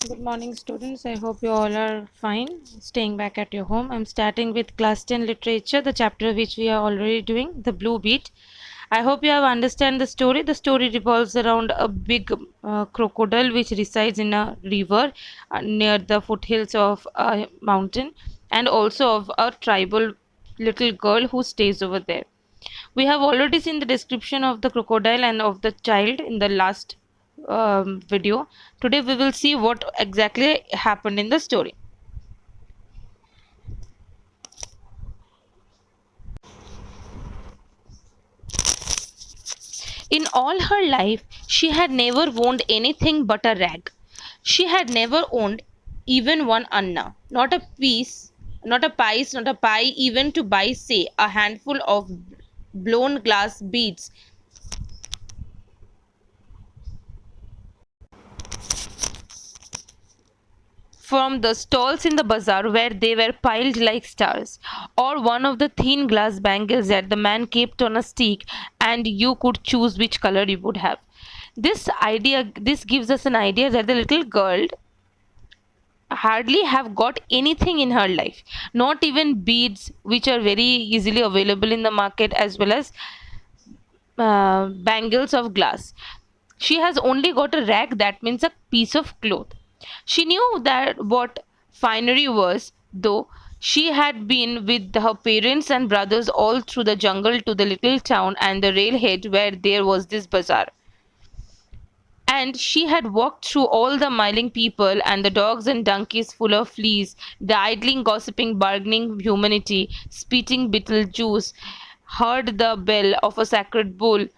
Good morning, students. I hope you all are fine, staying back at your home. I'm starting with class 10 literature, the chapter which we are already doing, the blue beet. I hope you have understand the story. The story revolves around a big crocodile which resides in a river near the foothills of a mountain, and also of a tribal little girl who stays over there. We have already seen the description of the crocodile and of the child in the last video. Today we will see what exactly happened in the story. In all her life, she had never owned anything but a rag. She had never owned even one anna, not a piece, not a piece, not a pie, even to buy, say, a handful of blown glass beads from the stalls in the bazaar where they were piled like stars, or one of the thin glass bangles that the man kept on a stick and you could choose which color you would have. This gives us an idea that the little girl hardly have got anything in her life, not even beads which are very easily available in the market, as well as bangles of glass. She has only got a rag, that means a piece of cloth. She knew that what finery was, though she had been with her parents and brothers all through the jungle to the little town and the railhead where there was this bazaar. And she had walked through all the milling people and the dogs and donkeys full of fleas, the idling, gossiping, bargaining humanity, spitting Beetlejuice, heard the bell of a sacred bull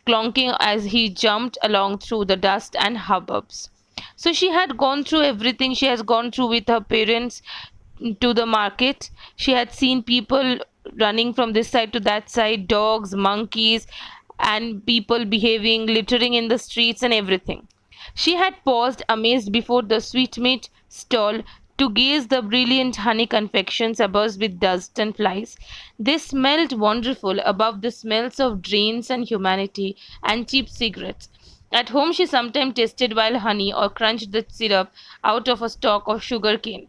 clonking as he jumped along through the dust and hubbubs. So she had gone through everything. She has gone through with her parents to the market. She had seen people running from this side to that side, dogs, monkeys, and people behaving, littering in the streets, and everything. She had paused amazed before the sweetmeat stall to gaze the brilliant honey confections abuzz with dust and flies. They smelled wonderful above the smells of drains and humanity and cheap cigarettes. At home she sometimes tasted wild honey or crunched the syrup out of a stalk of sugar cane.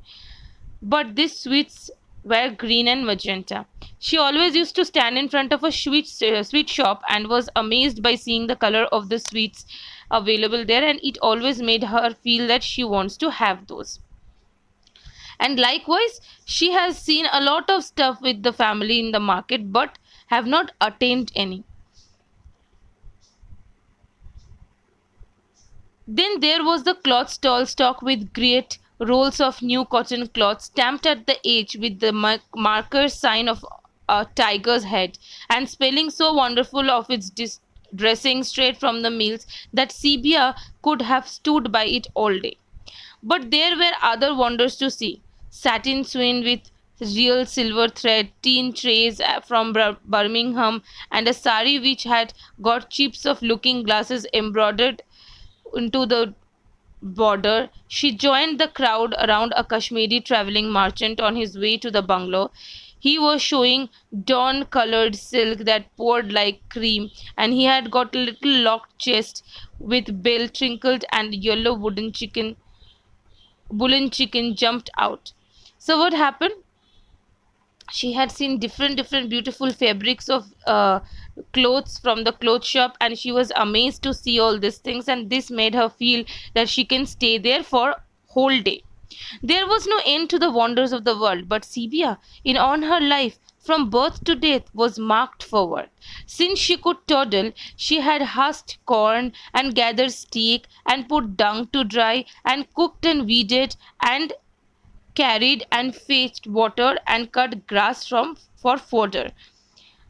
But these sweets were green and magenta. She always used to stand in front of a sweet shop and was amazed by seeing the color of the sweets available there, and it always made her feel that she wants to have those. And likewise, she has seen a lot of stuff with the family in the market but have not attained any. Then there was the cloth stall stocked with great rolls of new cotton cloth stamped at the edge with the marker sign of a tiger's head, and spelling so wonderful of its dressing straight from the mills that Sibia could have stood by it all day. But there were other wonders to see. Satin swing with real silver thread, tin trays from Birmingham, and a sari which had got chips of looking glasses embroidered into the border. She joined the crowd around a Kashmiri traveling merchant on his way to the bungalow. He was showing dawn colored silk that poured like cream, and he had got a little locked chest with bell trickled and yellow woolen chicken jumped out. So what happened? She had seen different beautiful fabrics of clothes from the clothes shop, and she was amazed to see all these things, and this made her feel that she can stay there for whole day. There was no end to the wonders of the world, but Sibia, in on her life from birth to death, was marked for work. Since she could toddle, she had husked corn and gathered stick and put dung to dry and cooked and weeded and carried and fetched water and cut grass from for fodder.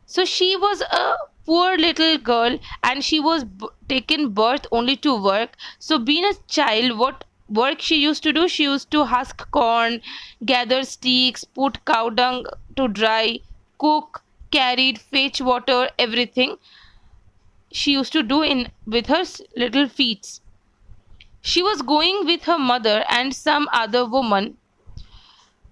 So she was a poor little girl, and she was taken birth only to work. So being a child, what work she used to do? She used to husk corn, gather sticks, put cow dung to dry, cook, carried, fetch water, everything she used to do in with her little feet. She was going with her mother and some other woman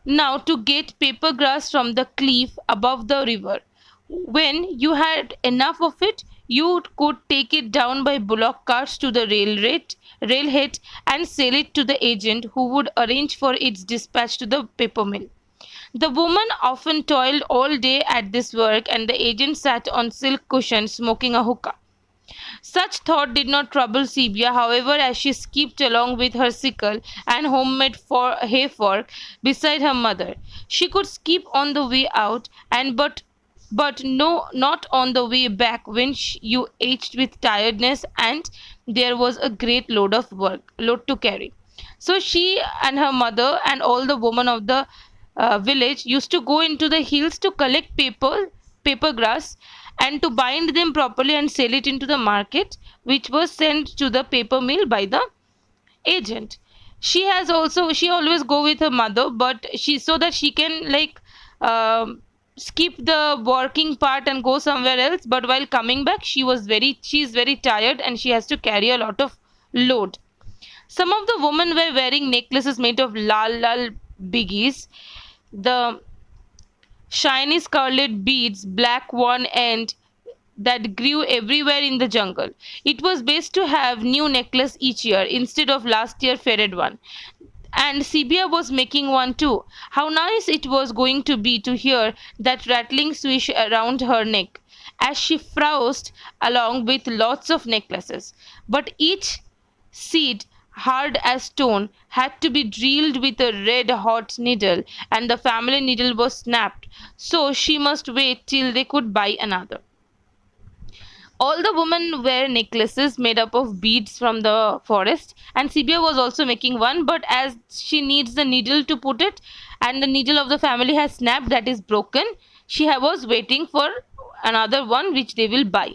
now to get paper grass from the cliff above the river. When you had enough of it, You could take it down by bullock carts to the railhead and sell it to the agent who would arrange for its dispatch to the paper mill. The woman often toiled all day at this work, and the agent sat on silk cushions smoking a hookah. Such thought did not trouble Sylvia, however, as she skipped along with her sickle and homemade hay fork beside her mother. She could skip on the way out, and but no, not on the way back when you aged with tiredness and there was a great load to carry. So she and her mother and all the women of the village used to go into the hills to collect paper grass, and to bind them properly and sell it into the market, which was sent to the paper mill by the agent. She always go with her mother, but she so that she can um skip the working part and go somewhere else. But while coming back, she is very tired and she has to carry a lot of load. Some of the women were wearing necklaces made of lal biggies, the shiny scarlet beads, black one end, that grew everywhere in the jungle. It was best to have new necklace each year instead of last year faded one. And Sibia was making one too. How nice it was going to be to hear that rattling swish around her neck as she frowsed along with lots of necklaces. But each seed, hard as stone, had to be drilled with a red hot needle, and the family needle was snapped, so she must wait till they could buy another. All the women wear necklaces made up of beads from the forest, and Sibia was also making one, but as she needs the needle to put it, and the needle of the family has snapped, that is broken, was waiting for another one which they will buy.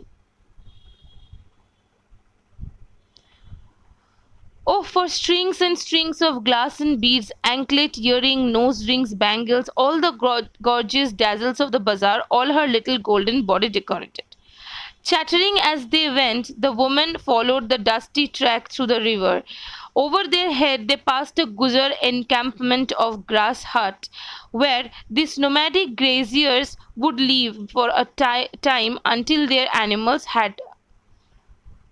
Oh, for strings and strings of glass and beads, anklet, earring, nose rings, bangles, all the gorgeous dazzles of the bazaar, all her little golden body decorated. Chattering as they went, the women followed the dusty track through the river. Over their head, they passed a Gujar encampment of grass hut, where these nomadic graziers would live for a time until their animals had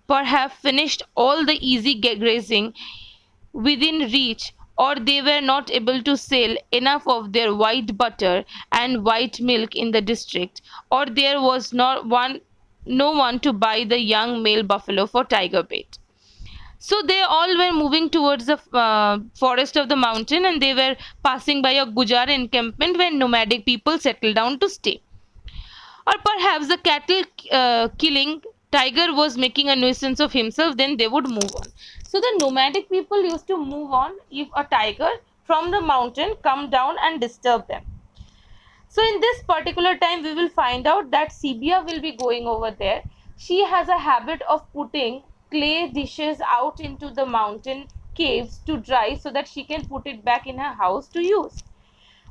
perhaps finished all the easy grazing within reach, or they were not able to sell enough of their white butter and white milk in the district, or there was no one to buy the young male buffalo for tiger bait. So they all were moving towards the forest of the mountain, and they were passing by a Gujar encampment where nomadic people settled down to stay. Or perhaps the cattle killing tiger was making a nuisance of himself, then they would move on. So the nomadic people used to move on if a tiger from the mountain come down and disturb them. So in this particular time, we will find out that Sibia will be going over there. She has a habit of putting clay dishes out into the mountain caves to dry so that she can put it back in her house to use.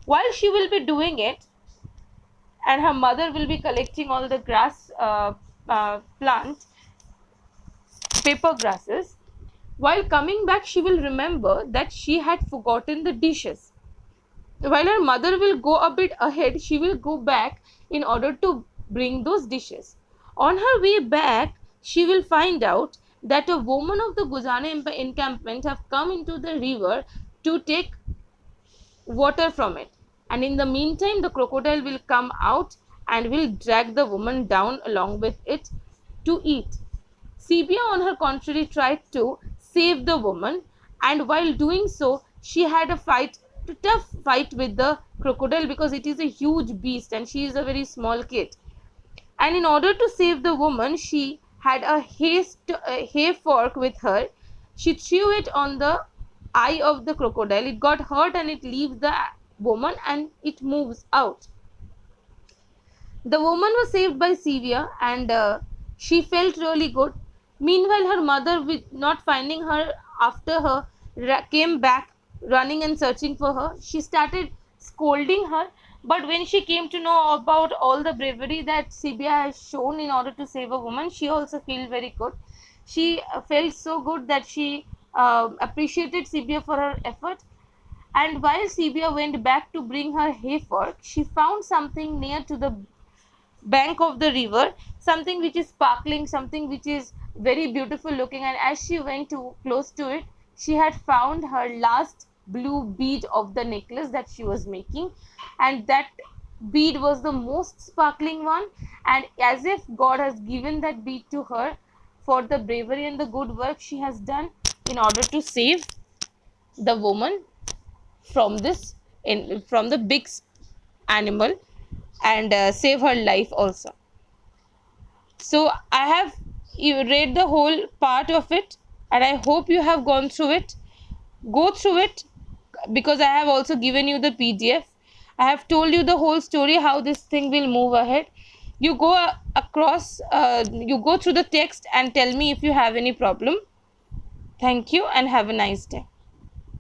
While she will be doing it, and her mother will be collecting all the grass plants, paper grasses. While coming back, she will remember that she had forgotten the dishes. While her mother will go a bit ahead, she will go back in order to bring those dishes. On her way back, she will find out that a woman of the Guzana encampment have come into the river to take water from it, and in the meantime the crocodile will come out and will drag the woman down along with it to eat. Sibia, on her contrary, tried to save the woman, and while doing so, she had a tough fight with the crocodile because it is a huge beast and she is a very small kid. And in order to save the woman, she had a hay fork with her. She threw it on the eye of the crocodile. It got hurt and it leaves the woman and it moves out. The woman was saved by Sylvia, and she felt really good. Meanwhile, her mother, with not finding her after her, came back running and searching for her. She started scolding her, but when she came to know about all the bravery that Sylvia has shown in order to save a woman, she also felt very good. She felt so good that she appreciated Sylvia for her effort. And while Sylvia went back to bring her hay fork, she found something near to the bank of the river, something which is sparkling, something which is very beautiful looking. And as she went to close to it, she had found her last blue bead of the necklace that she was making, and that bead was the most sparkling one. And as if God has given that bead to her for the bravery and the good work she has done in order to save the woman from this, in from the big animal, and save her life also. So I have you read the whole part of it, and I hope you have gone through it. Go through it, because I have also given you the PDF. I have told you the whole story, how this thing will move ahead. You go across, you go through the text and tell me if you have any problem. Thank you and have a nice day.